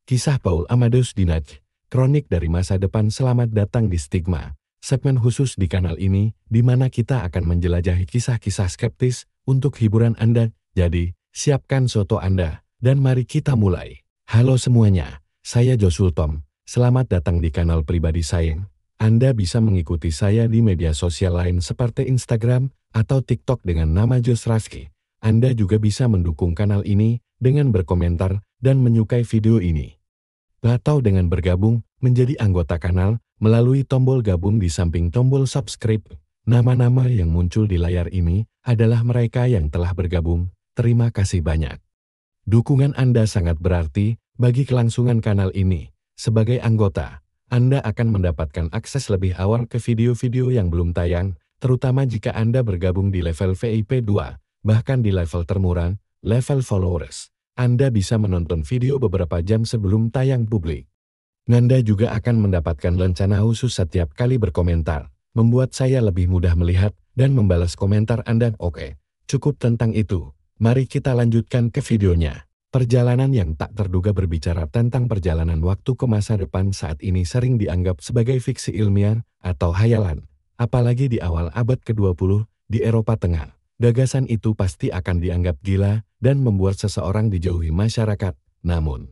Kisah Paul Amadeus Dinaj, kronik dari masa depan. Selamat datang di Stigma, segmen khusus di kanal ini, di mana kita akan menjelajahi kisah-kisah skeptis untuk hiburan Anda. Jadi, siapkan soto Anda, dan mari kita mulai. Halo semuanya, saya Josul Tom. Selamat datang di kanal pribadi saya. Anda bisa mengikuti saya di media sosial lain seperti Instagram atau TikTok dengan nama Jos Rafki. Anda juga bisa mendukung kanal ini dengan berkomentar dan menyukai video ini. Atau dengan bergabung menjadi anggota kanal melalui tombol gabung di samping tombol subscribe. Nama-nama yang muncul di layar ini adalah mereka yang telah bergabung. Terima kasih banyak. Dukungan Anda sangat berarti bagi kelangsungan kanal ini. Sebagai anggota, Anda akan mendapatkan akses lebih awal ke video-video yang belum tayang, terutama jika Anda bergabung di level VIP 2, bahkan di level termurah, level followers. Anda bisa menonton video beberapa jam sebelum tayang publik. Anda juga akan mendapatkan rencana khusus setiap kali berkomentar, membuat saya lebih mudah melihat dan membalas komentar Anda. Oke, cukup tentang itu. Mari kita lanjutkan ke videonya. Perjalanan yang tak terduga. Berbicara tentang perjalanan waktu ke masa depan saat ini sering dianggap sebagai fiksi ilmiah atau hayalan, apalagi di awal abad ke-20 di Eropa Tengah. Gagasan itu pasti akan dianggap gila dan membuat seseorang dijauhi masyarakat. Namun,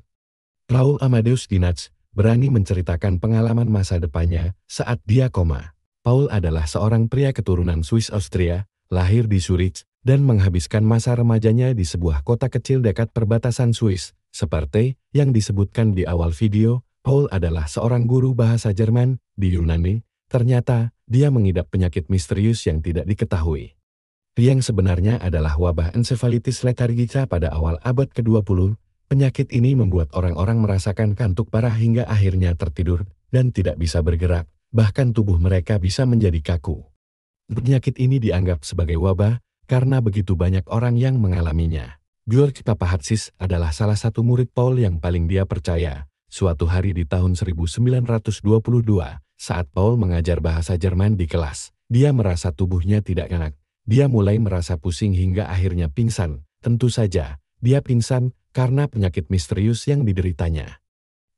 Paul Amadeus Dinaj berani menceritakan pengalaman masa depannya saat dia koma. Paul adalah seorang pria keturunan Swiss Austria, lahir di Zurich, dan menghabiskan masa remajanya di sebuah kota kecil dekat perbatasan Swiss. Seperti yang disebutkan di awal video, Paul adalah seorang guru bahasa Jerman di Yunani. Ternyata, dia mengidap penyakit misterius yang tidak diketahui. Yang sebenarnya adalah wabah ensefalitis lethargica pada awal abad ke-20. Penyakit ini membuat orang-orang merasakan kantuk parah hingga akhirnya tertidur dan tidak bisa bergerak, bahkan tubuh mereka bisa menjadi kaku. Penyakit ini dianggap sebagai wabah karena begitu banyak orang yang mengalaminya. Georg Papahatsis adalah salah satu murid Paul yang paling dia percaya. Suatu hari di tahun 1922, saat Paul mengajar bahasa Jerman di kelas, dia merasa tubuhnya tidak enak. Dia mulai merasa pusing hingga akhirnya pingsan. Tentu saja, dia pingsan karena penyakit misterius yang dideritanya.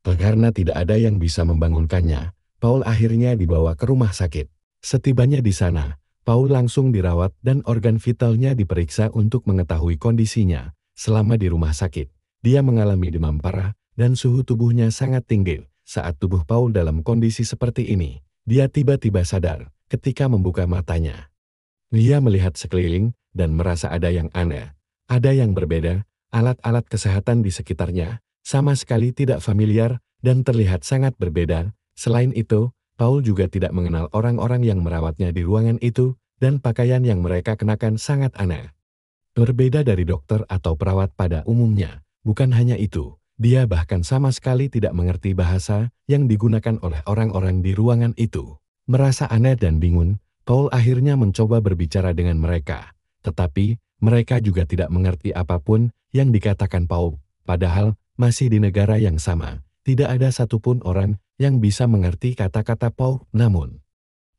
Karena tidak ada yang bisa membangunkannya, Paul akhirnya dibawa ke rumah sakit. Setibanya di sana, Paul langsung dirawat dan organ vitalnya diperiksa untuk mengetahui kondisinya. Selama di rumah sakit, dia mengalami demam parah dan suhu tubuhnya sangat tinggi. Saat tubuh Paul dalam kondisi seperti ini, dia tiba-tiba sadar ketika membuka matanya. Dia melihat sekeliling dan merasa ada yang aneh, ada yang berbeda. Alat-alat kesehatan di sekitarnya sama sekali tidak familiar dan terlihat sangat berbeda. Selain itu, Paul juga tidak mengenal orang-orang yang merawatnya di ruangan itu, dan pakaian yang mereka kenakan sangat aneh. Berbeda dari dokter atau perawat pada umumnya. Bukan hanya itu, dia bahkan sama sekali tidak mengerti bahasa yang digunakan oleh orang-orang di ruangan itu. Merasa aneh dan bingung, Paul akhirnya mencoba berbicara dengan mereka, tetapi mereka juga tidak mengerti apapun yang dikatakan Paul. Padahal masih di negara yang sama, tidak ada satupun orang yang bisa mengerti kata-kata Paul. Namun,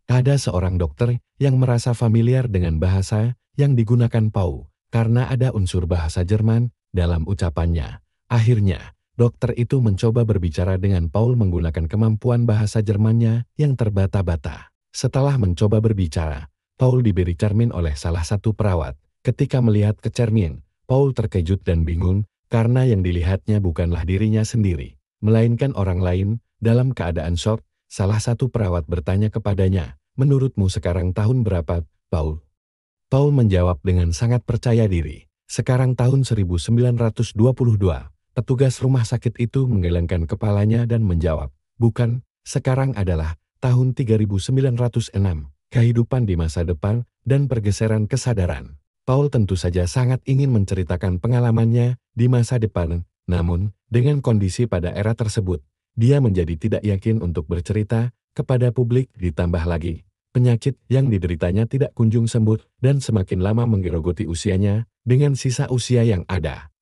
ada seorang dokter yang merasa familiar dengan bahasa yang digunakan Paul, karena ada unsur bahasa Jerman dalam ucapannya. Akhirnya, dokter itu mencoba berbicara dengan Paul menggunakan kemampuan bahasa Jermannya yang terbata-bata. Setelah mencoba berbicara, Paul diberi cermin oleh salah satu perawat. Ketika melihat ke cermin, Paul terkejut dan bingung karena yang dilihatnya bukanlah dirinya sendiri, melainkan orang lain. Dalam keadaan shock, salah satu perawat bertanya kepadanya, "Menurutmu sekarang tahun berapa, Paul?" Paul menjawab dengan sangat percaya diri, "Sekarang tahun 1922. Petugas rumah sakit itu menggelengkan kepalanya dan menjawab, "Bukan, sekarang adalah tahun 3906, kehidupan di masa depan dan pergeseran kesadaran." Paul tentu saja sangat ingin menceritakan pengalamannya di masa depan, namun dengan kondisi pada era tersebut, dia menjadi tidak yakin untuk bercerita kepada publik. Ditambah lagi, penyakit yang dideritanya tidak kunjung sembuh dan semakin lama menggerogoti usianya dengan sisa usia yang ada.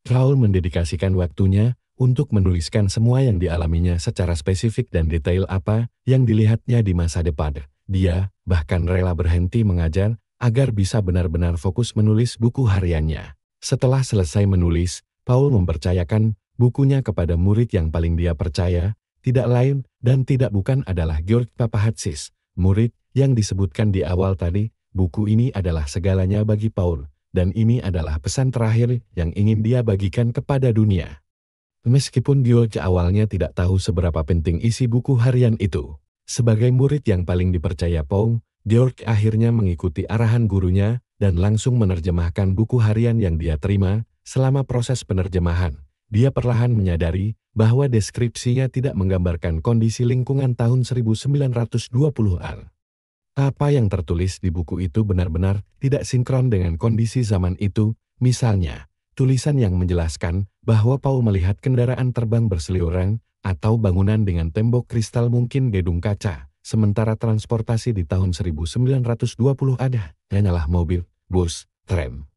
Paul mendedikasikan waktunya untuk menuliskan semua yang dialaminya secara spesifik dan detail apa yang dilihatnya di masa depan. Dia bahkan rela berhenti mengajar agar bisa benar-benar fokus menulis buku hariannya. Setelah selesai menulis, Paul mempercayakan bukunya kepada murid yang paling dia percaya, tidak lain dan tidak bukan adalah Georg Papahatsis, murid yang disebutkan di awal tadi. Buku ini adalah segalanya bagi Paul, dan ini adalah pesan terakhir yang ingin dia bagikan kepada dunia. Meskipun Georg awalnya tidak tahu seberapa penting isi buku harian itu, sebagai murid yang paling dipercaya Paul, Georg akhirnya mengikuti arahan gurunya dan langsung menerjemahkan buku harian yang dia terima. Selama proses penerjemahan, dia perlahan menyadari bahwa deskripsinya tidak menggambarkan kondisi lingkungan tahun 1920-an. Apa yang tertulis di buku itu benar-benar tidak sinkron dengan kondisi zaman itu. Misalnya, tulisan yang menjelaskan bahwa Paul melihat kendaraan terbang berseliweran atau bangunan dengan tembok kristal mungkin gedung kaca, sementara transportasi di tahun 1920 hanyalah mobil, bus, tram,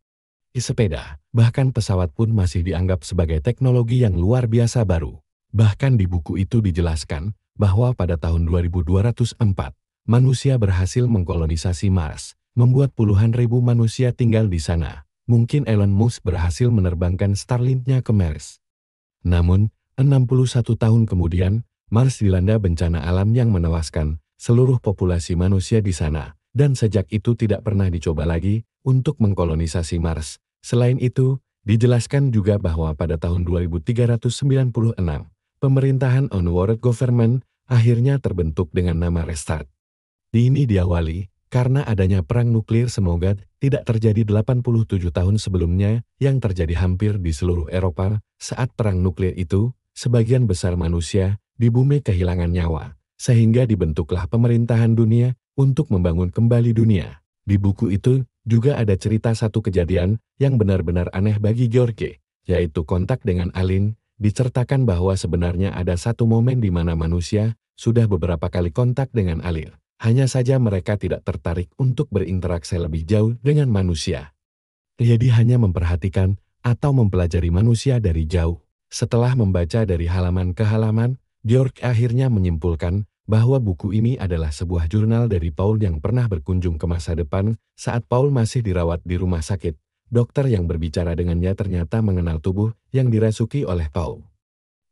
sepeda, bahkan pesawat pun masih dianggap sebagai teknologi yang luar biasa baru. Bahkan di buku itu dijelaskan bahwa pada tahun 2204, manusia berhasil mengkolonisasi Mars, membuat puluhan ribu manusia tinggal di sana. Mungkin Elon Musk berhasil menerbangkan Starlink-nya ke Mars. Namun, 61 tahun kemudian, Mars dilanda bencana alam yang menewaskan seluruh populasi manusia di sana, dan sejak itu tidak pernah dicoba lagi untuk mengkolonisasi Mars. Selain itu, dijelaskan juga bahwa pada tahun 2396, pemerintahan On-World Government akhirnya terbentuk dengan nama Restart. Ini diawali karena adanya perang nuklir. Semoga tidak terjadi 87 tahun sebelumnya yang terjadi hampir di seluruh Eropa. Saat perang nuklir itu, sebagian besar manusia di bumi kehilangan nyawa, sehingga dibentuklah pemerintahan dunia untuk membangun kembali dunia. Di buku itu juga ada cerita satu kejadian yang benar-benar aneh bagi George, yaitu kontak dengan alien. Diceritakan bahwa sebenarnya ada satu momen di mana manusia sudah beberapa kali kontak dengan alien. Hanya saja mereka tidak tertarik untuk berinteraksi lebih jauh dengan manusia. Jadi hanya memperhatikan atau mempelajari manusia dari jauh. Setelah membaca dari halaman ke halaman, Georg akhirnya menyimpulkan bahwa buku ini adalah sebuah jurnal dari Paul yang pernah berkunjung ke masa depan saat Paul masih dirawat di rumah sakit. Dokter yang berbicara dengannya ternyata mengenal tubuh yang dirasuki oleh Paul.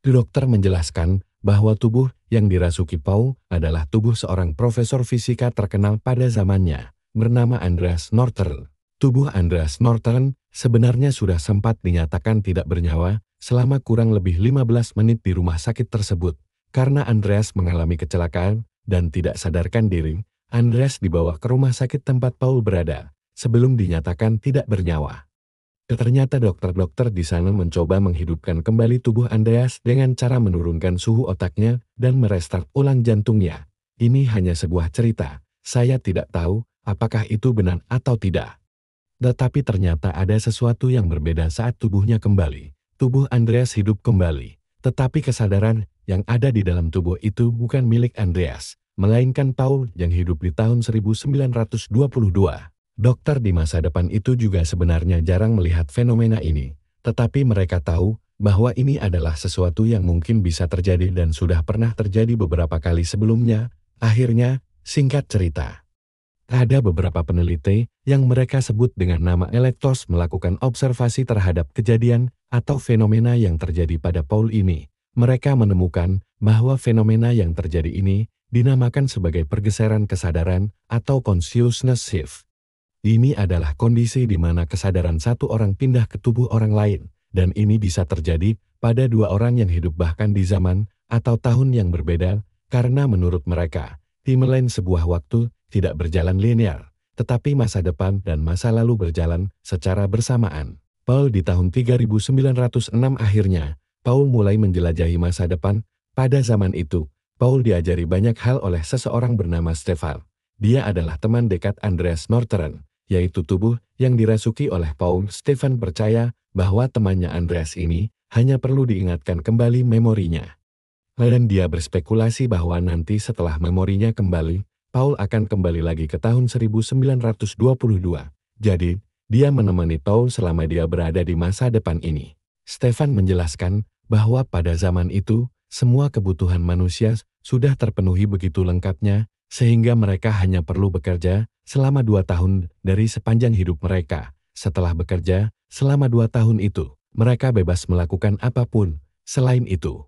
Dokter menjelaskan bahwa tubuh yang dirasuki Paul adalah tubuh seorang profesor fisika terkenal pada zamannya, bernama Andreas Norton. Tubuh Andreas Norton sebenarnya sudah sempat dinyatakan tidak bernyawa selama kurang lebih 15 menit di rumah sakit tersebut. Karena Andreas mengalami kecelakaan dan tidak sadarkan diri, Andreas dibawa ke rumah sakit tempat Paul berada, sebelum dinyatakan tidak bernyawa. Ternyata dokter-dokter di sana mencoba menghidupkan kembali tubuh Andreas dengan cara menurunkan suhu otaknya dan merestart ulang jantungnya. Ini hanya sebuah cerita, saya tidak tahu apakah itu benar atau tidak. Tetapi ternyata ada sesuatu yang berbeda saat tubuhnya kembali. Tubuh Andreas hidup kembali, tetapi kesadaran yang ada di dalam tubuh itu bukan milik Andreas, melainkan Paul yang hidup di tahun 1922. Dokter di masa depan itu juga sebenarnya jarang melihat fenomena ini, tetapi mereka tahu bahwa ini adalah sesuatu yang mungkin bisa terjadi dan sudah pernah terjadi beberapa kali sebelumnya. Akhirnya, singkat cerita, ada beberapa peneliti yang mereka sebut dengan nama Electos melakukan observasi terhadap kejadian atau fenomena yang terjadi pada Paul ini. Mereka menemukan bahwa fenomena yang terjadi ini dinamakan sebagai pergeseran kesadaran atau consciousness shift. Ini adalah kondisi di mana kesadaran satu orang pindah ke tubuh orang lain, dan ini bisa terjadi pada dua orang yang hidup bahkan di zaman atau tahun yang berbeda, karena menurut mereka, timeline sebuah waktu tidak berjalan linear, tetapi masa depan dan masa lalu berjalan secara bersamaan. Paul di tahun 3906 akhirnya, Paul mulai menjelajahi masa depan. Pada zaman itu, Paul diajari banyak hal oleh seseorang bernama Stefan. Dia adalah teman dekat Andreas Norton, yaitu tubuh yang dirasuki oleh Paul. Stefan percaya bahwa temannya Andreas ini hanya perlu diingatkan kembali memorinya. Dan dia berspekulasi bahwa nanti setelah memorinya kembali, Paul akan kembali lagi ke tahun 1922. Jadi, dia menemani Paul selama dia berada di masa depan ini. Stefan menjelaskan bahwa pada zaman itu, semua kebutuhan manusia sudah terpenuhi begitu lengkapnya, sehingga mereka hanya perlu bekerja selama 2 tahun dari sepanjang hidup mereka. Setelah bekerja selama 2 tahun itu, mereka bebas melakukan apapun, Selain itu,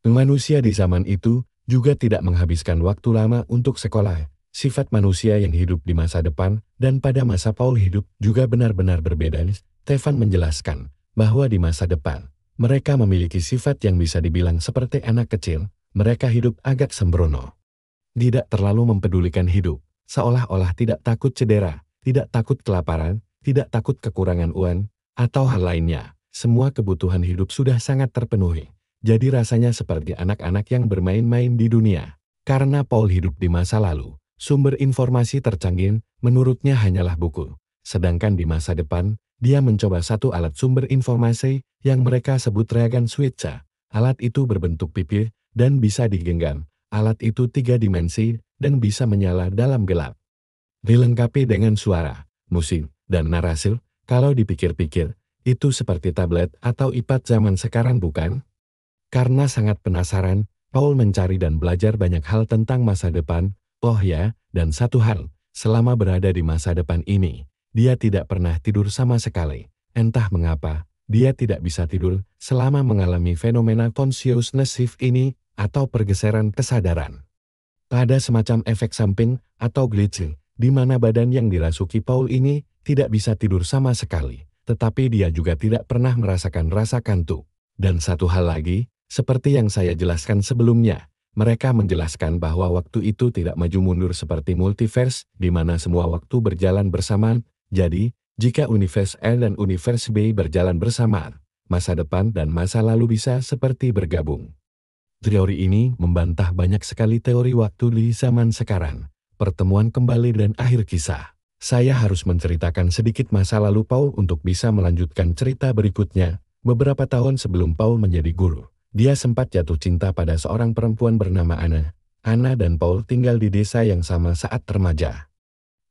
manusia di zaman itu juga tidak menghabiskan waktu lama untuk sekolah. Sifat manusia yang hidup di masa depan dan pada masa Paul hidup juga benar-benar berbeda. Stefan menjelaskan bahwa di masa depan, mereka memiliki sifat yang bisa dibilang seperti anak kecil. Mereka hidup agak sembrono, tidak terlalu mempedulikan hidup, seolah-olah tidak takut cedera, tidak takut kelaparan, tidak takut kekurangan uang, atau hal lainnya. Semua kebutuhan hidup sudah sangat terpenuhi. Jadi rasanya seperti anak-anak yang bermain-main di dunia. Karena Paul hidup di masa lalu, sumber informasi tercanggih menurutnya hanyalah buku. Sedangkan di masa depan, dia mencoba satu alat sumber informasi yang mereka sebut reagan switcher. Alat itu berbentuk pipi dan bisa digenggam. Alat itu 3 dimensi dan bisa menyala dalam gelap. Dilengkapi dengan suara, musik, dan narasi. Kalau dipikir-pikir, itu seperti tablet atau iPad zaman sekarang bukan? Karena sangat penasaran, Paul mencari dan belajar banyak hal tentang masa depan. Oh ya, dan satu hal, selama berada di masa depan ini, dia tidak pernah tidur sama sekali. Entah mengapa, dia tidak bisa tidur selama mengalami fenomena consciousness shift ini atau pergeseran kesadaran. Ada semacam efek samping atau glitch, di mana badan yang dirasuki Paul ini tidak bisa tidur sama sekali, tetapi dia juga tidak pernah merasakan rasa kantuk. Dan satu hal lagi, seperti yang saya jelaskan sebelumnya, mereka menjelaskan bahwa waktu itu tidak maju mundur seperti multiverse, di mana semua waktu berjalan bersamaan. Jadi, jika universe A dan universe B berjalan bersamaan, masa depan dan masa lalu bisa seperti bergabung. Teori ini membantah banyak sekali teori waktu di zaman sekarang. Pertemuan kembali dan akhir kisah. Saya harus menceritakan sedikit masa lalu Paul untuk bisa melanjutkan cerita berikutnya. Beberapa tahun sebelum Paul menjadi guru, dia sempat jatuh cinta pada seorang perempuan bernama Anna. Anna dan Paul tinggal di desa yang sama saat remaja.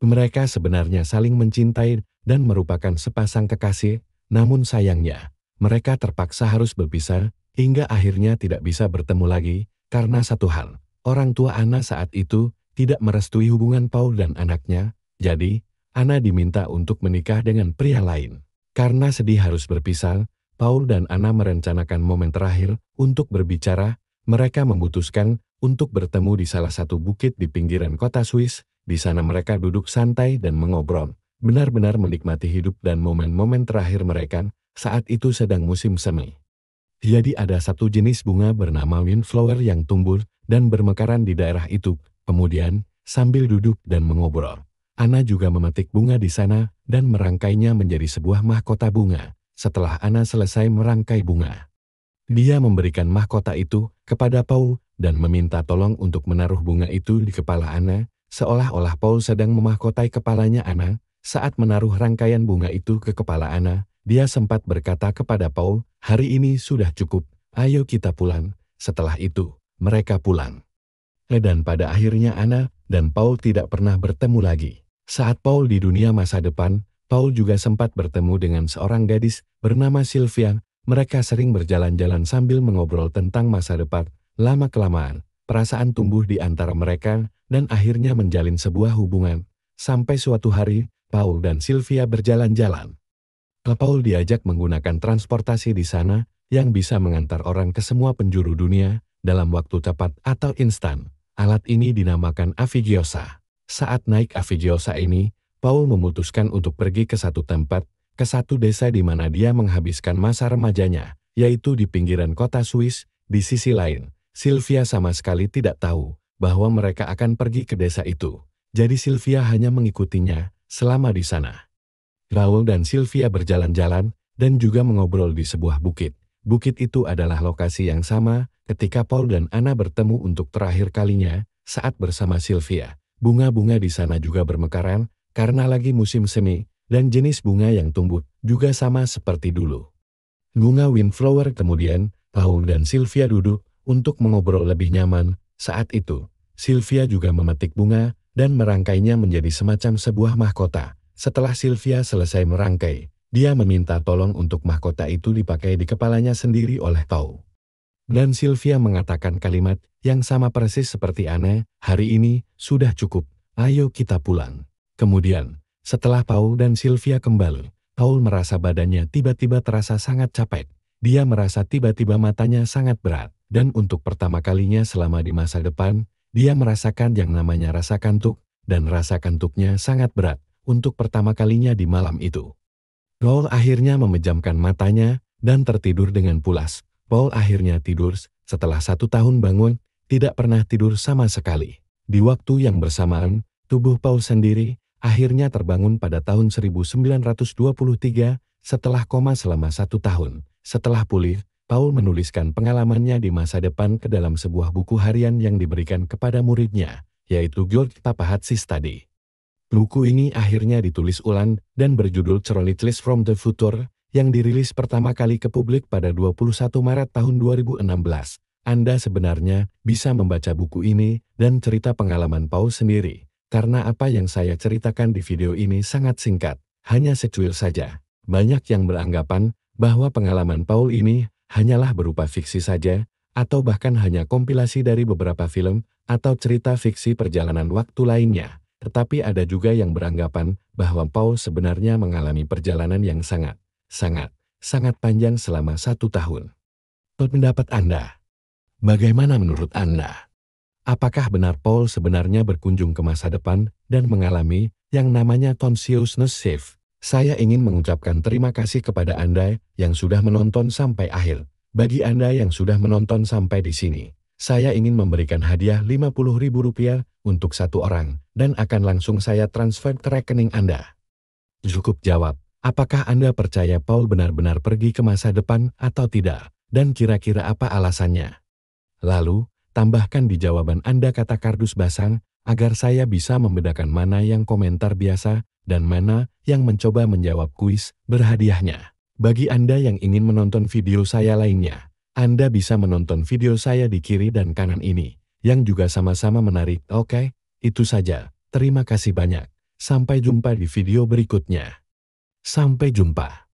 Mereka sebenarnya saling mencintai dan merupakan sepasang kekasih, namun sayangnya, mereka terpaksa harus berpisah, hingga akhirnya tidak bisa bertemu lagi, karena satu hal, orang tua Anna saat itu tidak merestui hubungan Paul dan anaknya, jadi, Anna diminta untuk menikah dengan pria lain. Karena sedih harus berpisah, Paul dan Anna merencanakan momen terakhir untuk berbicara. Mereka memutuskan untuk bertemu di salah satu bukit di pinggiran kota Swiss. Di sana mereka duduk santai dan mengobrol, benar-benar menikmati hidup dan momen-momen terakhir mereka. Saat itu sedang musim semi. Jadi ada satu jenis bunga bernama windflower yang tumbuh dan bermekaran di daerah itu. Kemudian, sambil duduk dan mengobrol, Anna juga memetik bunga di sana dan merangkainya menjadi sebuah mahkota bunga. Setelah Anna selesai merangkai bunga, dia memberikan mahkota itu kepada Paul dan meminta tolong untuk menaruh bunga itu di kepala Anna, seolah-olah Paul sedang memahkotai kepalanya Anna. Saat menaruh rangkaian bunga itu ke kepala Anna, dia sempat berkata kepada Paul, "Hari ini sudah cukup, ayo kita pulang." Setelah itu, mereka pulang. Dan pada akhirnya Anna dan Paul tidak pernah bertemu lagi. Saat Paul di dunia masa depan, Paul juga sempat bertemu dengan seorang gadis bernama Sylvia. Mereka sering berjalan-jalan sambil mengobrol tentang masa depan. Lama-kelamaan, perasaan tumbuh di antara mereka dan akhirnya menjalin sebuah hubungan. Sampai suatu hari, Paul dan Sylvia berjalan-jalan. Paul diajak menggunakan transportasi di sana yang bisa mengantar orang ke semua penjuru dunia dalam waktu cepat atau instan. Alat ini dinamakan Avigiosa. Saat naik Avigiosa ini, Paul memutuskan untuk pergi ke satu tempat, ke satu desa di mana dia menghabiskan masa remajanya, yaitu di pinggiran kota Swiss. Di sisi lain, Sylvia sama sekali tidak tahu bahwa mereka akan pergi ke desa itu. Jadi Sylvia hanya mengikutinya selama di sana. Paul dan Sylvia berjalan-jalan dan juga mengobrol di sebuah bukit. Bukit itu adalah lokasi yang sama ketika Paul dan Anna bertemu untuk terakhir kalinya saat bersama Sylvia. Bunga-bunga di sana juga bermekaran, karena lagi musim semi, dan jenis bunga yang tumbuh juga sama seperti dulu. Bunga windflower. Kemudian, Paul dan Sylvia duduk untuk mengobrol lebih nyaman. Saat itu, Sylvia juga memetik bunga dan merangkainya menjadi semacam sebuah mahkota. Setelah Sylvia selesai merangkai, dia meminta tolong untuk mahkota itu dipakai di kepalanya sendiri oleh Paul. Dan Sylvia mengatakan kalimat yang sama persis seperti Anna, "Hari ini sudah cukup, ayo kita pulang." Kemudian, setelah Paul dan Sylvia kembali, Paul merasa badannya tiba-tiba terasa sangat capek. dia merasa tiba-tiba matanya sangat berat. Dan untuk pertama kalinya selama di masa depan, dia merasakan yang namanya rasa kantuk, dan rasa kantuknya sangat berat untuk pertama kalinya di malam itu. Paul akhirnya memejamkan matanya dan tertidur dengan pulas. Paul akhirnya tidur, setelah 1 tahun bangun, tidak pernah tidur sama sekali. Di waktu yang bersamaan, tubuh Paul sendiri akhirnya terbangun pada tahun 1923 setelah koma selama 1 tahun. Setelah pulih, Paul menuliskan pengalamannya di masa depan ke dalam sebuah buku harian yang diberikan kepada muridnya, yaitu George Tapahatsi Study. Buku ini akhirnya ditulis ulang dan berjudul Chronicles from the Future, yang dirilis pertama kali ke publik pada 21 Maret tahun 2016. Anda sebenarnya bisa membaca buku ini dan cerita pengalaman Paul sendiri, karena apa yang saya ceritakan di video ini sangat singkat, hanya secuil saja. Banyak yang beranggapan bahwa pengalaman Paul ini hanyalah berupa fiksi saja, atau bahkan hanya kompilasi dari beberapa film atau cerita fiksi perjalanan waktu lainnya. Tetapi ada juga yang beranggapan bahwa Paul sebenarnya mengalami perjalanan yang sangat panjang selama 1 tahun. Pendapat Anda? Bagaimana menurut Anda? Apakah benar Paul sebenarnya berkunjung ke masa depan dan mengalami yang namanya consciousness shift? Saya ingin mengucapkan terima kasih kepada Anda yang sudah menonton sampai akhir. Bagi Anda yang sudah menonton sampai di sini, saya ingin memberikan hadiah Rp50.000 untuk 1 orang, dan akan langsung saya transfer ke rekening Anda. Cukup jawab, apakah Anda percaya Paul benar-benar pergi ke masa depan atau tidak, dan kira-kira apa alasannya? Lalu, tambahkan di jawaban Anda kata kardus basang, agar saya bisa membedakan mana yang komentar biasa dan mana yang mencoba menjawab kuis berhadiahnya. Bagi Anda yang ingin menonton video saya lainnya, Anda bisa menonton video saya di kiri dan kanan ini, yang juga sama-sama menarik. Oke, itu saja. Terima kasih banyak. Sampai jumpa di video berikutnya. Sampai jumpa.